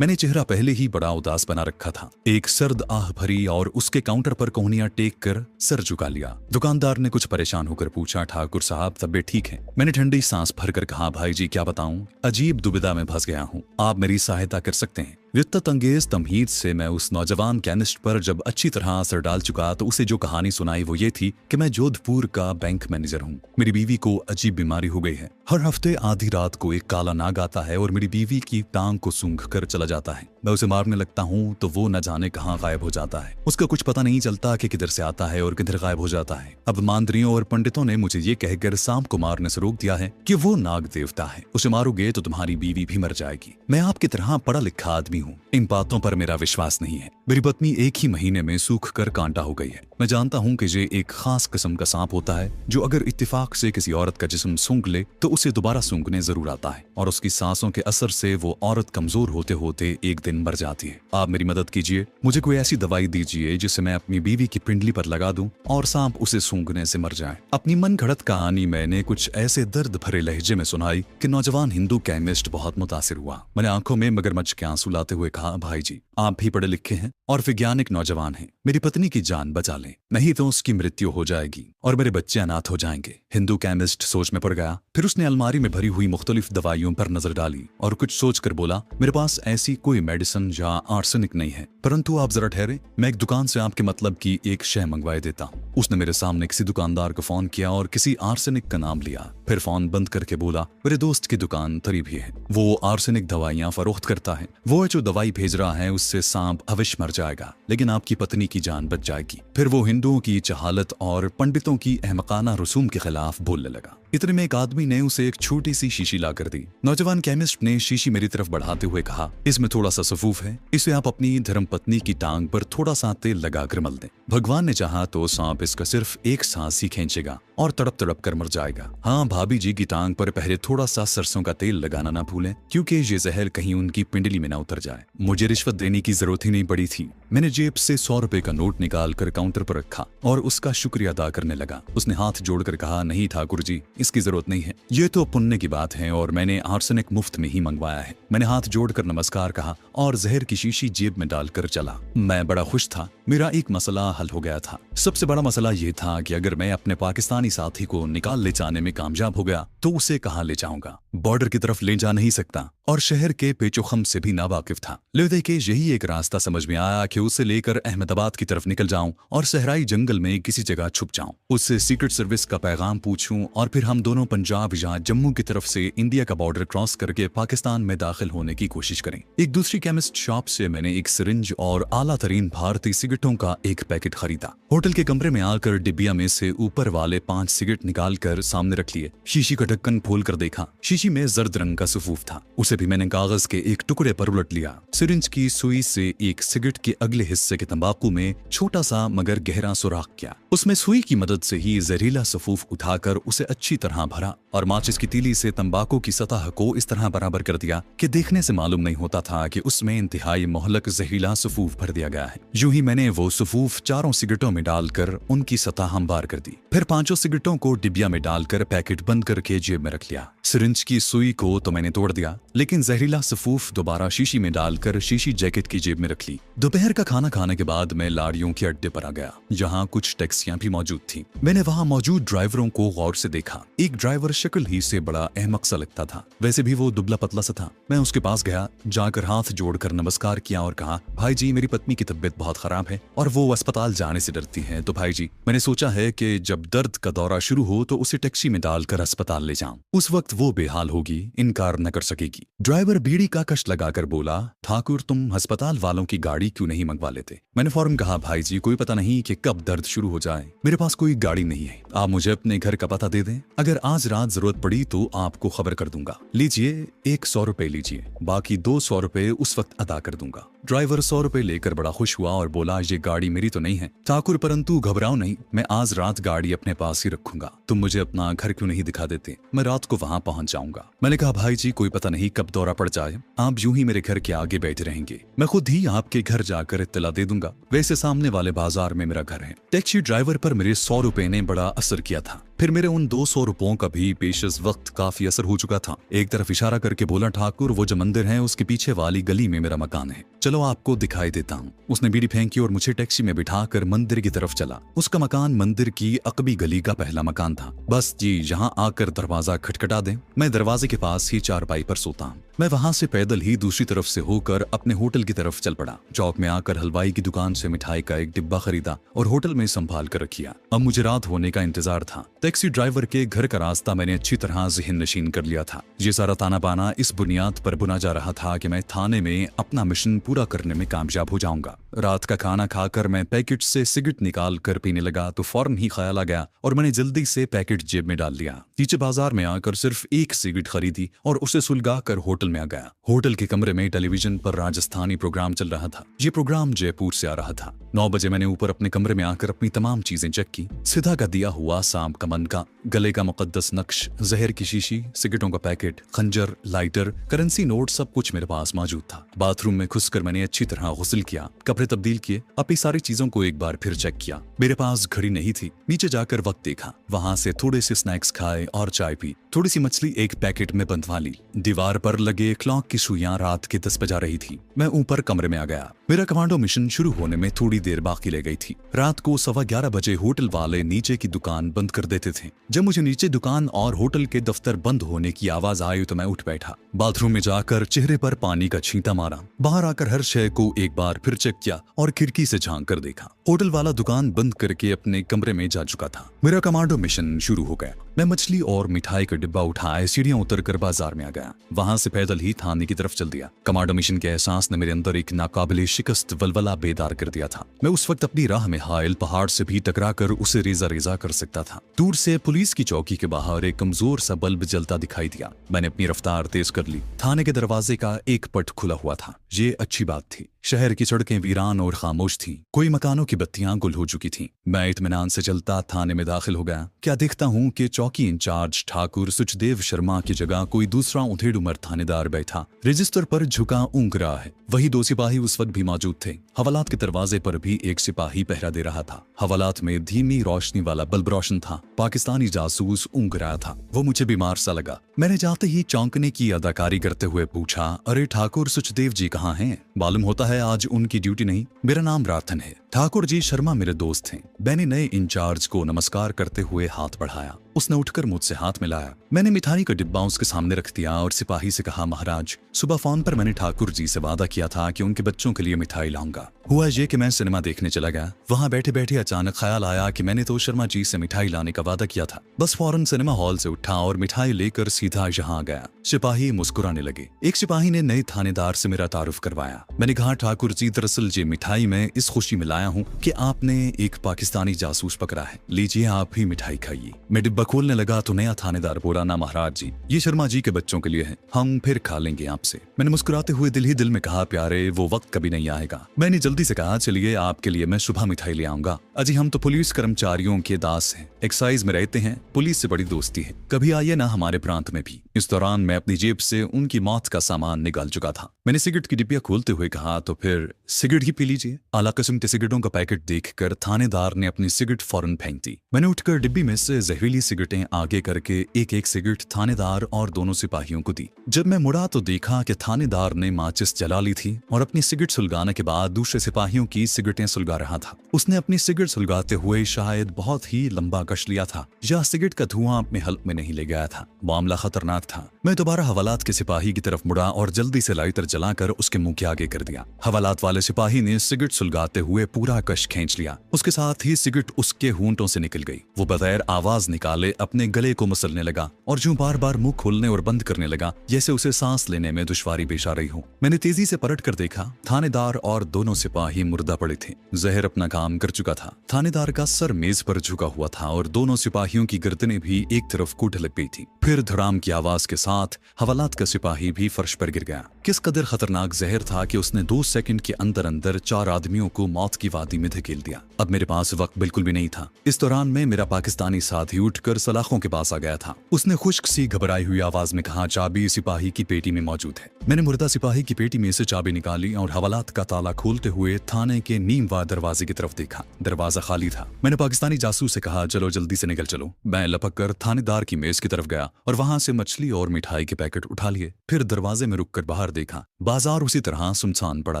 मैंने चेहरा पहले ही बड़ा उदास बना रखा था। एक सर्द आह भरी और उसके काउंटर पर कोहनियां टेक कर सर झुका लिया। दुकानदार ने कुछ परेशान होकर पूछा, ठाकुर साहब तबीयत ठीक है? मैंने ठंडी सांस भरकर कहा, भाई जी क्या बताऊं, अजीब दुविधा में फंस गया हूं, आप मेरी सहायता कर सकते हैं। वित्त अंगेज तमहीद से मैं उस नौजवान केमिस्ट पर जब अच्छी तरह असर डाल चुका तो उसे जो कहानी सुनाई वो ये थी कि मैं जोधपुर का बैंक मैनेजर हूँ। मेरी बीवी को अजीब बीमारी हो गई है। हर हफ्ते आधी रात को एक काला नाग आता है और मेरी बीवी की टांग को सूंघ कर चला जाता है। मैं उसे मारने लगता हूँ तो वो न जाने कहाँ गायब हो जाता है। उसका कुछ पता नहीं चलता कि किधर से आता है और किधर गायब हो जाता है। अब मांदरियों और पंडितों ने मुझे ये कहकर सांप को मारने से रोक दिया है कि वो नाग देवता है, उसे मारोगे तो तुम्हारी बीवी भी मर जाएगी। मैं आपकी तरह पढ़ा लिखा आदमी हूँ, इन बातों पर मेरा विश्वास नहीं है। मेरी पत्नी एक ही महीने में सूख कर कांटा हो गई है। मैं जानता हूँ कि ये एक खास किस्म का सांप होता है जो अगर इत्तेफाक से किसी औरत का जिस्म सूंघ ले तो उसे दोबारा सूंघने जरूर आता है और उसकी सांसों के असर से वो औरत कमजोर होते होते एक दिन मर जाती है। आप मेरी मदद कीजिए, मुझे कोई ऐसी दवाई दीजिए जिसे मैं अपनी बीवी की पिंडली पर लगा दूं और सांप उसे सूंघने से मर जाए। अपनी मन घड़त कहानी मैंने कुछ ऐसे दर्द भरे लहजे में सुनाई कि नौजवान हिंदू केमिस्ट बहुत मुतासिर हुआ। मैंने आंखों में मगरमच्छ के आंसू लाते हुए कहा, भाई जी आप भी पढ़े लिखे हैं और वैज्ञानिक नौजवान हैं, मेरी पत्नी की जान बचा लें, नहीं तो उसकी मृत्यु हो जाएगी और मेरे बच्चे अनाथ हो जाएंगे। हिंदू केमिस्ट सोच में पड़ गया। फिर उसने अलमारी में भरी हुई मुख्तलिफ दवाइयों पर नजर डाली और कुछ सोचकर बोला, मेरे पास ऐसी कोई मेडिसिन या आर्सेनिक नहीं है, परंतु आप जरा ठहरे, मैं एक दुकान से आपके मतलब की एक शय मंगवाए देता हूँ। उसने मेरे सामने किसी दुकानदार को फोन किया और किसी आर्सेनिक का नाम लिया। फिर फोन बंद करके बोला, मेरे दोस्त की दुकान करीब ही है, वो आर्सेनिक दवाइयाँ फरोख्त करता है, वो जो दवाई भेज रहा है उससे सांप अवश्य मर जाएगा लेकिन आपकी पत्नी की जान बच जाएगी। फिर वो हिंदुओं की जहालत और पंडितों की अहमकाना रसूम के खिलाफ बोलने लगा। इतने में एक आदमी ने उसे एक छोटी सी शीशी ला कर दी। नौजवान केमिस्ट ने शीशी मेरी तरफ बढ़ाते हुए कहा, इसमें थोड़ा सा सफूफ है, इसे आप अपनी धर्मपत्नी की टांग पर थोड़ा सा तेल लगाकर मल दें। भगवान ने चाहा तो सांप इसका सिर्फ एक सांस ही खींचेगा और तड़प तड़प कर मर जाएगा। हाँ, भाभी जी की टांग पर पहले थोड़ा सा सरसों का तेल लगाना ना भूलें क्योंकि ये जहर कहीं उनकी पिंडली में ना उतर जाए। मुझे रिश्वत देने की जरूरत ही नहीं पड़ी थी। मैंने जेब से 100 रुपए का नोट निकाल कर काउंटर पर रखा और उसका शुक्रिया अदा करने लगा। उसने हाथ जोड़कर कहा, नहीं ठाकुर जी, इसकी जरूरत नहीं है, ये तो पुण्य की बात है और मैंने आर्सेनिक मुफ्त में ही मंगवाया है। मैंने हाथ जोड़कर नमस्कार कहा और जहर की शीशी जेब में डालकर चला। मैं बड़ा खुश था, मेरा एक मसला हल हो गया था। सबसे बड़ा मसला ये था कि अगर मैं अपने पाकिस्तानी साथी को निकाल ले जाने में कामयाब हो गया तो उसे कहाँ ले जाऊंगा, बॉर्डर की तरफ ले जा नहीं सकता और शहर के पेचोखम से भी नावाकिफ था। ले के यही एक रास्ता समझ में आया कि उसे लेकर अहमदाबाद की तरफ निकल जाऊं और सहराई जंगल में किसी जगह छुप जाऊं, उससे सीक्रेट सर्विस का पैगाम पूछूं और फिर हम दोनों पंजाब या जम्मू की तरफ से इंडिया का बॉर्डर क्रॉस करके पाकिस्तान में दाखिल होने की कोशिश करें। एक दूसरी केमिस्ट शॉप से मैंने एक सिरिंज और आला तरीन भारतीय सिगरेटों का एक पैकेट खरीदा। होटल के कमरे में आकर डिबिया में से ऊपर वाले 5 सिगरेट निकाल कर सामने रख लिए। शीशी का ढक्कन खोल कर देखा, शीशी में जर्द रंग का सफूफ था। उसे भी मैंने कागज के एक टुकड़े पर उलट लिया। सिरिंज की सुई से एक सिगरेट के अगले हिस्से के तंबाकू में छोटा सा मगर गहरा सुराख किया। उसमें सुई की मदद से ही जहरीला सफूफ उठाकर उसे अच्छी तरह भरा और माचिस की तीली से तंबाकू की सतह को इस तरह बराबर कर दिया कि देखने से मालूम नहीं होता था कि उसमें इंतहाई मोहलक जहरीला सफूफ भर दिया गया है। यूं ही मैंने वो सफूफ 4 सिगरेटों में डालकर उनकी सतह हमवार कर दी। फिर 5 सिगरेटों को डिबिया में डालकर पैकेट बंद करके जेब में रख लिया। सिरिंज की सुई को तो मैंने तोड़ दिया लेकिन जहरीला सफूफ दोबारा शीशी में डालकर शीशी जैकेट की जेब में रख ली। दोपहर का खाना खाने के बाद मैं लाड़ियों के अड्डे पर आ गया जहाँ कुछ टैक्सियां भी मौजूद थी। मैंने वहाँ मौजूद ड्राइवरों को गौर से देखा। एक ड्राइवर शक्ल ही से बड़ा अहमक सा लगता था, वैसे भी वो दुबला पतला सा था। मैं उसके पास गया, जाकर हाथ जोड़कर नमस्कार किया और कहा, भाई जी मेरी पत्नी की तबीयत बहुत खराब है और वो अस्पताल जाने से डरती है, तो भाई जी मैंने सोचा है कि जब दर्द का दौरा शुरू हो तो उसे टैक्सी में डालकर अस्पताल ले जाऊं। उस वक्त वो बेहाल होगी, इनकार न कर सकेगी। ड्राइवर बीड़ी का कश लगाकर बोला, ठाकुर तुम अस्पताल वालों की गाड़ी क्यों नहीं मंगवा लेते? मैंने फौरन कहा, भाई जी कोई पता नहीं कि कब दर्द शुरू हो जाए, मेरे पास कोई गाड़ी नहीं है, आप मुझे अपने घर का पता दे दें, अगर आज रात जरूरत पड़ी तो आपको खबर कर दूंगा। लीजिए 100 रुपए लीजिए, बाकी 200 रुपए उस वक्त अदा कर दूंगा। ड्राइवर 100 रुपए लेकर बड़ा खुश हुआ और बोला, ये गाड़ी मेरी तो नहीं है ठाकुर, परंतु घबराओ नहीं, मैं आज रात गाड़ी अपने पास ही रखूंगा, तुम मुझे अपना घर क्यों नहीं दिखा देते, मैं रात को वहां पहुंच जाऊंगा। मैंने कहा, भाई जी कोई पता नहीं कब दौरा पड़ जाए, आप यूं ही मेरे घर के आगे बैठे रहेंगे, मैं खुद ही आपके घर जाकर इत्तला दे दूंगा, वैसे सामने वाले बाजार में मेरा घर है। टैक्सी ड्राइवर पर मेरे 100 रुपए ने बड़ा असर किया था। फिर मेरे उन 200 रुपयों का भी पेशस वक्त काफी असर हो चुका था। एक तरफ इशारा करके बोला, ठाकुर वो जो मंदिर है उसके पीछे वाली गली में मेरा मकान है, चलो आपको दिखाई देता हूँ। उसने बीड़ी फेंकी और मुझे टैक्सी में बिठाकर मंदिर की तरफ चला। उसका मकान मंदिर की अकबी गली का पहला मकान था। बस जी यहाँ आकर दरवाजा खटखटा दें, मैं दरवाजे के पास ही चारपाई पर सोता हूँ। मैं वहां से पैदल ही दूसरी तरफ से होकर अपने होटल की तरफ चल पड़ा। चौक में आकर हलवाई की दुकान से मिठाई का एक डिब्बा खरीदा और होटल में संभाल कर रखिया। अब मुझे रात होने का इंतजार था। टैक्सी ड्राइवर के घर का रास्ता मैंने अच्छी तरह ज़हन नशीन कर लिया था। ये सारा ताना बाना इस बुनियाद पर बुना जा रहा था कि मैं थाने में अपना मिशन पूरा करने में कामयाब हो जाऊंगा। रात का खाना खाकर मैं पैकेट से सिगरेट निकाल कर पीने लगा तो फौरन ही ख्याल आ गया और मैंने जल्दी से पैकेट जेब में डाल लिया। नीचे बाजार में आकर सिर्फ एक सिगरेट खरीदी और उसे सुलगा कर होटल में आ गया। होटल के कमरे में टेलीविजन पर राजस्थानी प्रोग्राम चल रहा था। ये प्रोग्राम जयपुर से आ रहा था। 9 बजे मैंने ऊपर अपने कमरे में आकर अपनी तमाम चीजें चेक की। सीधा का दिया हुआ सांप का मनका, गले का मुकद्दस नक्श, जहर की शीशी, सिगरेटों का पैकेट, खंजर, लाइटर, करेंसी नोट, सब कुछ मेरे पास मौजूद था। बाथरूम में घुसकर मैंने अच्छी तरह गुस्ल किया, कपड़े तब्दील किए, अपनी सारी चीजों को एक बार फिर चेक किया। मेरे पास घड़ी नहीं थी। नीचे जाकर वक्त देखा, वहां से थोड़े से स्नैक्स खाए और चाय पी। थोड़ी सी मछली एक पैकेट में बंधवा ली। दीवार पर लगे क्लॉक की सुइयां रात के 10 बजा रही थी। मैं ऊपर कमरे में आ गया। मेरा कमांडो मिशन शुरू होने में थोड़ी देर बाकी रह गई थी। रात को 11:15 बजे होटल वाले नीचे की दुकान बंद कर देते थे। जब मुझे नीचे दुकान और होटल के दफ्तर बंद होने की आवाज आई तो मैं उठ बैठा। बाथरूम में जाकर चेहरे पर पानी का छींटा मारा। बाहर आकर हर शय को एक बार फिर चेक किया और खिड़की से झांक कर देखा। होटल वाला दुकान बंद करके अपने कमरे में जा चुका था। मेरा कमांडो मिशन शुरू हो गया। मैं मछली और मिठाई का डिब्बा उठाए सीढ़ियां उतरकर बाजार में आ गया। वहां से पैदल ही थाने की तरफ चल दिया। कमांडो मिशन के एहसास ने मेरे अंदर एक नाकाबिले शिकस्त वलवला बेदार कर दिया था। मैं उस वक्त अपनी राह में हायल पहाड़ से भी टकराकर उसे रेजा रेजा कर सकता था। दूर से पुलिस की चौकी के बाहर एक कमजोर सा बल्ब जलता दिखाई दिया। मैंने अपनी रफ्तार तेज कर ली। थाने के दरवाजे का एक पट खुला हुआ था। ये अच्छी बात थी। शहर की सड़कें वीरान और खामोश थी। कोई मकानों की बत्तियां गुल हो चुकी थीं। मैं इत्मीनान से चलता थाने में दाखिल हो गया। क्या देखता हूं कि चौकी इंचार्ज ठाकुर सुचदेव शर्मा की जगह कोई दूसरा उधेड़ उमर थानेदार बैठा रजिस्टर पर झुका ऊँग रहा है। वही 2 सिपाही उस वक्त भी मौजूद थे। हवालात के दरवाजे पर भी एक सिपाही पहरा दे रहा था। हवालात में धीमी रोशनी वाला बल्ब रोशन था। पाकिस्तानी जासूस ऊँग रहा था। वो मुझे बीमार सा लगा। मैंने जाते ही चौंकने की अदाकारी करते हुए पूछा, अरे ठाकुर सुचदेव जी कहाँ हैं? मालूम होता है आज उनकी ड्यूटी नहीं। मेरा नाम राथन है। ठाकुर जी शर्मा मेरे दोस्त हैं। मैंने नए इंचार्ज को नमस्कार करते हुए हाथ बढ़ाया। उसने उठकर मुझसे हाथ मिलाया। मैंने मिठाई का डिब्बा उसके सामने रख दिया और सिपाही से कहा, महाराज सुबह फोन पर मैंने ठाकुर जी से वादा किया था कि उनके बच्चों के लिए मिठाई लाऊंगा। हुआ ये कि मैं सिनेमा देखने चला गया। वहां बैठे बैठे अचानक ख्याल आया कि मैंने तो शर्मा जी से मिठाई लाने का वादा किया था। बस फौरन सिनेमा हॉल से उठा और मिठाई लेकर सीधा यहाँ गया। सिपाही मुस्कुराने लगे। एक सिपाही ने नए थानेदार से मेरा तारुफ करवाया। मैंने कहा, ठाकुर जी दरअसल ये मिठाई मैं इस खुशी में लाया हूँ कि आपने एक पाकिस्तानी जासूस पकड़ा है। लीजिए आप ही मिठाई खाइए। मैं डिब्बा खोलने लगा तो नया थानेदार बोला, ना महाराज जी, ये शर्मा जी के बच्चों के लिए है, हम फिर खा लेंगे आपसे। मैंने मुस्कुराते हुए दिल ही दिल में कहा, प्यारे वो वक्त कभी नहीं आएगा। मैंने जल्दी से कहा, चलिए आपके लिए मैं सुबह मिठाई ले आऊंगा। अजी हम तो पुलिस कर्मचारियों के दास हैं, एक्साइज में रहते हैं, पुलिस से बड़ी दोस्ती है, कभी आइए ना हमारे प्रांत में भी। इस दौरान मैं अपनी जेब से उनकी मौत का सामान निकाल चुका था। मैंने सिगरेट की डिब्बियां खोलते हुए कहा, तो फिर सिगरेट ही पी लीजिए। आला किस्म के सिगरेटों का पैकेट देखकर थानेदार ने अपनी सिगरेट फौरन फेंक दी। मैंने उठकर डिब्बी में से जहरीली सिगरेटें आगे करके एक एक सिगरेट थानेदार और दोनों सिपाहियों को दी। जब मैं मुड़ा तो देखा कि थानेदार ने माचिस जला ली थी और अपनी सिगरेट सुलगाने के बाद दूसरे सिपाहियों की सिगरेटें सुलगा रहा था। उसने अपनी सिगरेट सुलगाते हुए शायद बहुत ही लंबा कश लिया था या सिगरेट का धुआं अपने हल्क में नहीं ले गया था। मामला खतरनाक था। मैं दोबारा हवालात के सिपाही की तरफ मुड़ा और जल्दी से लाइटर जलाकर उसके मुंह के आगे कर दिया। हवालात वाले सिपाही ने सिगरेट सुलगाते हुए पूरा कश खींच लिया। उसके साथ ही सिगरेट उसके होंठों से निकल गई। वो बगैर आवाज निकाले अपने गले को मसलने लगा और जो बार बार मुंह खोलने और बंद करने लगा जैसे उसे सांस लेने में दुश्वारी पेश आ रही हो। मैंने तेजी से पलट कर देखा, थानेदार और दोनों सिपाही मुर्दा पड़े थे। जहर अपना काम कर चुका था। थानेदार का सर मेज पर झुका हुआ था और दोनों सिपाहियों की गर्दनें भी एक तरफ को ढलक गई थी। फिर धड़ाम की आवाज के साथ हवालात का सिपाही भी फर्श पर गिर गया। किस कदर खतरनाक जहर था कि उसने 2 सेकंड के अंदर अंदर 4 आदमियों को मौत की वादी में धकेल दिया। अब मेरे पास वक्त बिल्कुल भी नहीं था। इस दौरान में मेरा पाकिस्तानी साथी उठकर सलाखों के पास आ गया था। उसने खुश्क सी घबराई हुई आवाज में कहा, चाबी सिपाही की पेटी में मौजूद है। मैंने मुर्दा सिपाही की पेटी में से चाबी निकाली और हवालात का ताला खोलते हुए थाने के नीमवा दरवाजे की तरफ देखा। दरवाजा खाली था। मैंने पाकिस्तानी जासूस से कहा, चलो जल्दी से निकल चलो। मैं लपक कर थानेदार की मेज की तरफ गया और वहां से मछली और मिठाई के पैकेट उठा लिए। फिर दरवाजे में रुककर बाहर देखा। बाजार उसी तरह सुनसान पड़ा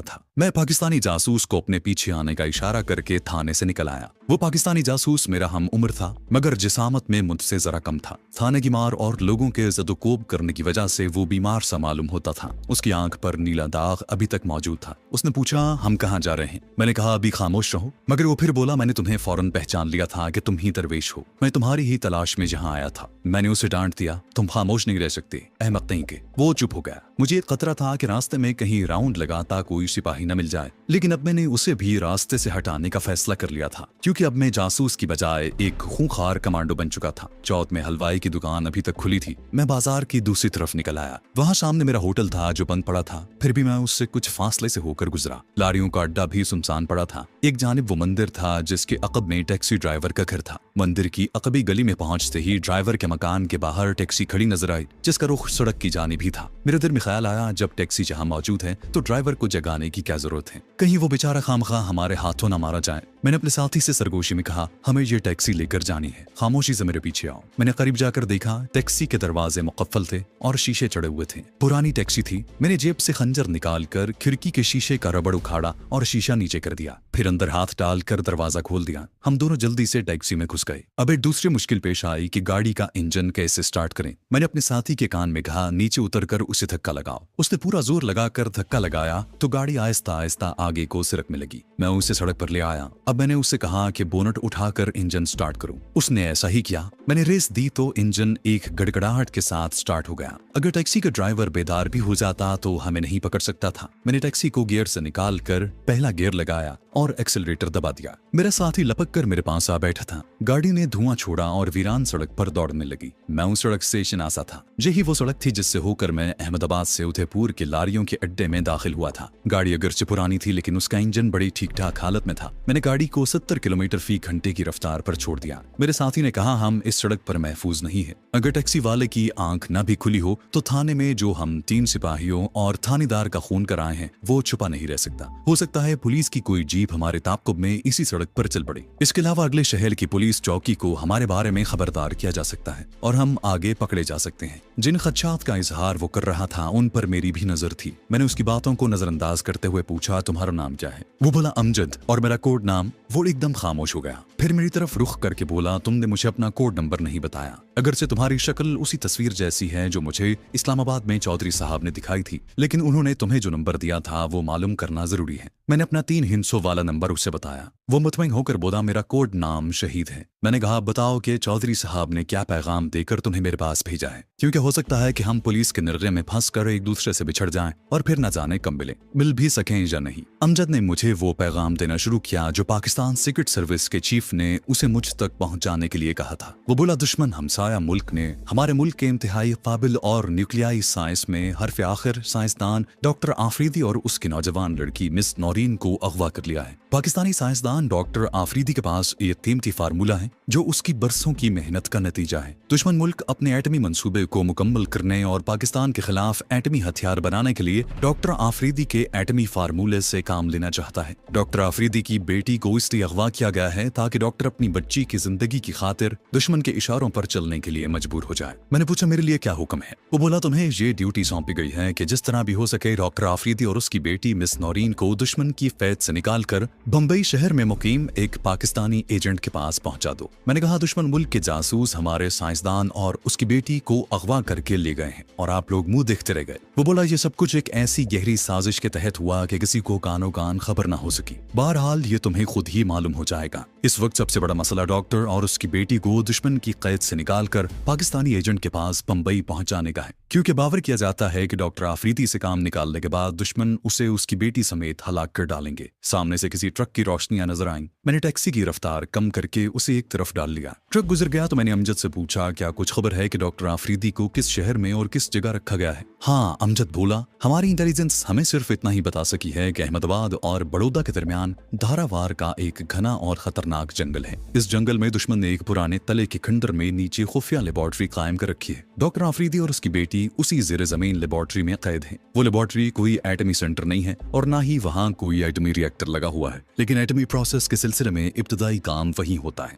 था। मैं पाकिस्तानी जासूस को अपने पीछे आने का इशारा करके थाने से निकल आया। वो पाकिस्तानी जासूस मेरा हम उम्र था, मगर जिसामत में मुझसे जरा कम था। थाने की मार और लोगों के जदोकोब करने की वजह से वो बीमार सा मालूम होता था। उसकी आंख पर नीला दाग अभी तक मौजूद था। उसने पूछा, हम कहाँ जा रहे हैं? मैंने कहा, अभी खामोश रहो। मगर वो फिर बोला, मैंने तुम्हें फौरन पहचान लिया था कि तुम ही दरवेश हो। मैं तुम्हारी ही तलाश में जहाँ आया था। मैंने उसे डांट दिया, तुम खामोश नहीं रह सकते, अहमक नहीं के। वो चुप हो गया। मुझे एक खतरा था कि रास्ते में कहीं राउंड लगाता कोई सिपाही न मिल जाए, लेकिन अब मैंने उसे भी रास्ते से हटाने का फैसला कर लिया था, क्योंकि अब मैं जासूस की बजाय एक खूंखार कमांडो बन चुका था। चौथ में हलवाई की दुकान अभी तक खुली थी। मैं बाजार की दूसरी तरफ निकल आया। वहां सामने मेरा होटल था जो बंद पड़ा था। फिर भी मैं उससे कुछ फासले से होकर गुजरा। लारियों का अड्डा भी सुनसान पड़ा था। एक जानिब वो मंदिर था जिसके अकब में टैक्सी ड्राइवर का घर था। मंदिर की अकबी गली में पहुंचते ही ड्राइवर के मकान के बाहर टैक्सी खड़ी नजर आई, जिसका रुख सड़क की जानिब ही था। मेरे दिल में ख्याल आया, जब टैक्सी जहां मौजूद है तो ड्राइवर को जगाने की क्या जरूरत है? कहीं वो बेचारा खामखा हमारे हाथों न मारा जाए। मैंने अपने साथी से सरगोशी में कहा, हमें ये टैक्सी लेकर जानी है, खामोशी से मेरे पीछे आओ। मैंने करीब जाकर देखा, टैक्सी के दरवाजे मुकफ्फल थे और शीशे चढ़े हुए थे। पुरानी टैक्सी थी। मैंने जेब से खंजर निकालकर खिड़की के शीशे का रबड़ उखाड़ा और शीशा नीचे कर दिया। फिर अंदर हाथ डालकर दरवाजा खोल दिया। हम दोनों जल्दी से टैक्सी में घुस गए। अब एक दूसरी मुश्किल पेश आई कि गाड़ी का इंजन कैसे स्टार्ट करें। मैंने अपने साथी के कान में कहा, नीचे उतरकर उसे धक्का लगाओ। उसने पूरा जोर लगाकर धक्का लगाया तो गाड़ी आहिस्ता आहिस्ता आगे को सिरक में लगी। मैं उसे सड़क पर ले आया। अब मैंने उससे कहा कि बोनट उठाकर इंजन स्टार्ट करूं। उसने ऐसा ही किया। मैंने रेस दी तो इंजन एक गड़गड़ाहट के साथ स्टार्ट हो गया। अगर टैक्सी का ड्राइवर बेदार भी हो जाता तो हमें नहीं पकड़ सकता था। मैंने टैक्सी को गियर से निकालकर पहला गियर लगाया और एक्सेलरेटर दबा दिया। मेरा साथी लपक कर मेरे पास आ बैठा था। गाड़ी ने धुआं छोड़ा और वीरान सड़क पर दौड़ने लगी। मैं उस सड़क से शनासा था। यही वो सड़क थी जिससे होकर मैं अहमदाबाद से उदयपुर के लारियों के अड्डे में दाखिल हुआ था। गाड़ी अगरचे पुरानी थी, लेकिन उसका इंजन बड़ी ठीक ठाक हालत में था। मैंने गाड़ी को 70 किलोमीटर फी घंटे की रफ्तार पर छोड़ दिया। मेरे साथी ने कहा, हम इस सड़क पर महफूज नहीं है। अगर टैक्सी वाले की आंख न भी खुली हो तो थाने में जो हम 3 सिपाहियों और थानेदार का खून कराए हैं वो छुपा नहीं रह सकता। हो सकता है पुलिस की कोई जीप हमारे ताक़ुब में इसी सड़क पर चल पड़े। इसके अलावा अगले शहर की पुलिस चौकी को हमारे बारे में खबरदार किया जा सकता है और हम आगे पकड़े जा सकते हैं। जिन खदशात का इजहार वो कर रहा था उन पर मेरी भी नजर थी। मैंने उसकी बातों को नजरअंदाज करते हुए पूछा, तुम्हारा नाम क्या है? वो बोला, अमजद, और मेरा कोड नाम। वो एकदम खामोश हो गया। फिर मेरी तरफ रुख करके बोला, तुमने मुझे अपना कोड नंबर नहीं बताया। अगरचे तुम्हारी शक्ल उसी तस्वीर जैसी है जो मुझे इस्लामाबाद में चौधरी साहब ने दिखाई थी, लेकिन उन्होंने तुम्हें जो नंबर दिया था वो मालूम करना जरूरी है। मैंने अपना 3 हिंसों वाला नंबर उसे बताया। वो मुतमईन होकर बोला, मेरा कोड नाम शहीद है। मैंने कहा, बताओ कि चौधरी साहब ने क्या पैगाम देकर तुम्हें मेरे पास भेजा है, क्योंकि हो सकता है कि हम पुलिस के निर्णय में फंस कर एक दूसरे से बिछड़ जाएं और फिर न जाने कब मिल भी सकें या नहीं। अमजद ने मुझे वो पैगाम देना शुरू किया जो पाकिस्तान सीक्रेट सर्विस के चीफ ने उसे मुझ तक पहुंचाने के लिए कहा था। वो बोला, दुश्मन हमसाया मुल्क ने हमारे मुल्क के इंतहाई काबिल और न्यूक्लियाई साइंस में हरफ आखिर साइंसदान डॉक्टर आफरीदी और उसकी नौजवान लड़की मिस नौरीन को अगवा कर लिया है। पाकिस्तानी साइंसदान डॉक्टर आफरीदी के पास ये कीमती फार्मूला है जो उसकी बरसों की मेहनत का नतीजा है। दुश्मन मुल्क अपने एटमी मंसूबे को मुकम्मल करने और पाकिस्तान के खिलाफ एटमी हथियार बनाने के लिए डॉक्टर आफरीदी के एटमी फार्मूले से काम लेना चाहता है। डॉक्टर आफरीदी की बेटी को इसलिए अगवा किया गया है ताकि डॉक्टर अपनी बच्ची की जिंदगी की खातिर दुश्मन के इशारों पर चलने के लिए मजबूर हो जाए। मैंने पूछा, मेरे लिए क्या हुक्म है? वो बोला, तुम्हें ये ड्यूटी सौंपी गई है कि जिस तरह भी हो सके डॉक्टर आफरीदी और उसकी बेटी मिस नौरीन को दुश्मन की फैद से निकालकर बंबई शहर में मुकीम एक पाकिस्तानी एजेंट के पास पहुंचा दो। मैंने कहा, दुश्मन मुल्क के जासूस हमारे साइंसदान और उसकी बेटी को अगवा करके ले गए हैं और आप लोग मुंह देखते रह गए। वो बोला, ये सब कुछ एक ऐसी गहरी साजिश के तहत हुआ कि किसी को कानो कान खबर ना हो सकी। बहरहाल ये तुम्हें खुद ही मालूम हो जाएगा। इस वक्त सबसे बड़ा मसला डॉक्टर और उसकी बेटी को दुश्मन की कैद से निकालकर पाकिस्तानी एजेंट के पास बंबई पहुंचाने का है, क्योंकि बावर किया जाता है कि डॉक्टर आफरीदी से काम निकालने के बाद दुश्मन उसे उसकी बेटी समेत हलाक कर डालेंगे। सामने से किसी ट्रक की रोशनियां नजर आईं मैंने टैक्सी की रफ्तार कम करके उसे एक तरफ डाल लिया। ट्रक गुजर गया तो मैंने अमजद से पूछा, क्या कुछ खबर है कि डॉक्टर आफरीदी को किस शहर में और किस जगह रखा गया है? हाँ, अमजद बोला, हमारी इंटेलिजेंस हमें सिर्फ इतना ही बता सकी है कि अहमदाबाद और बड़ौदा के दरमियान धारावार का एक घना और खतरनाक जंगल है। इस जंगल में दुश्मन ने एक पुराने तले के खंडर में नीचे खुफिया लेबोरेटरी कायम कर रखी है। डॉक्टर आफरीदी और उसकी बेटी उसी जेर जमीन लेबोरेटरी में कैद हैं। वो लेबोरेटरी कोई एटमी सेंटर नहीं है और ना ही वहाँ कोई एटमी रिएक्टर लगा हुआ है, लेकिन एटमी प्रोसेस के सिलसिले में इब्तदाई काम वहीं होता है।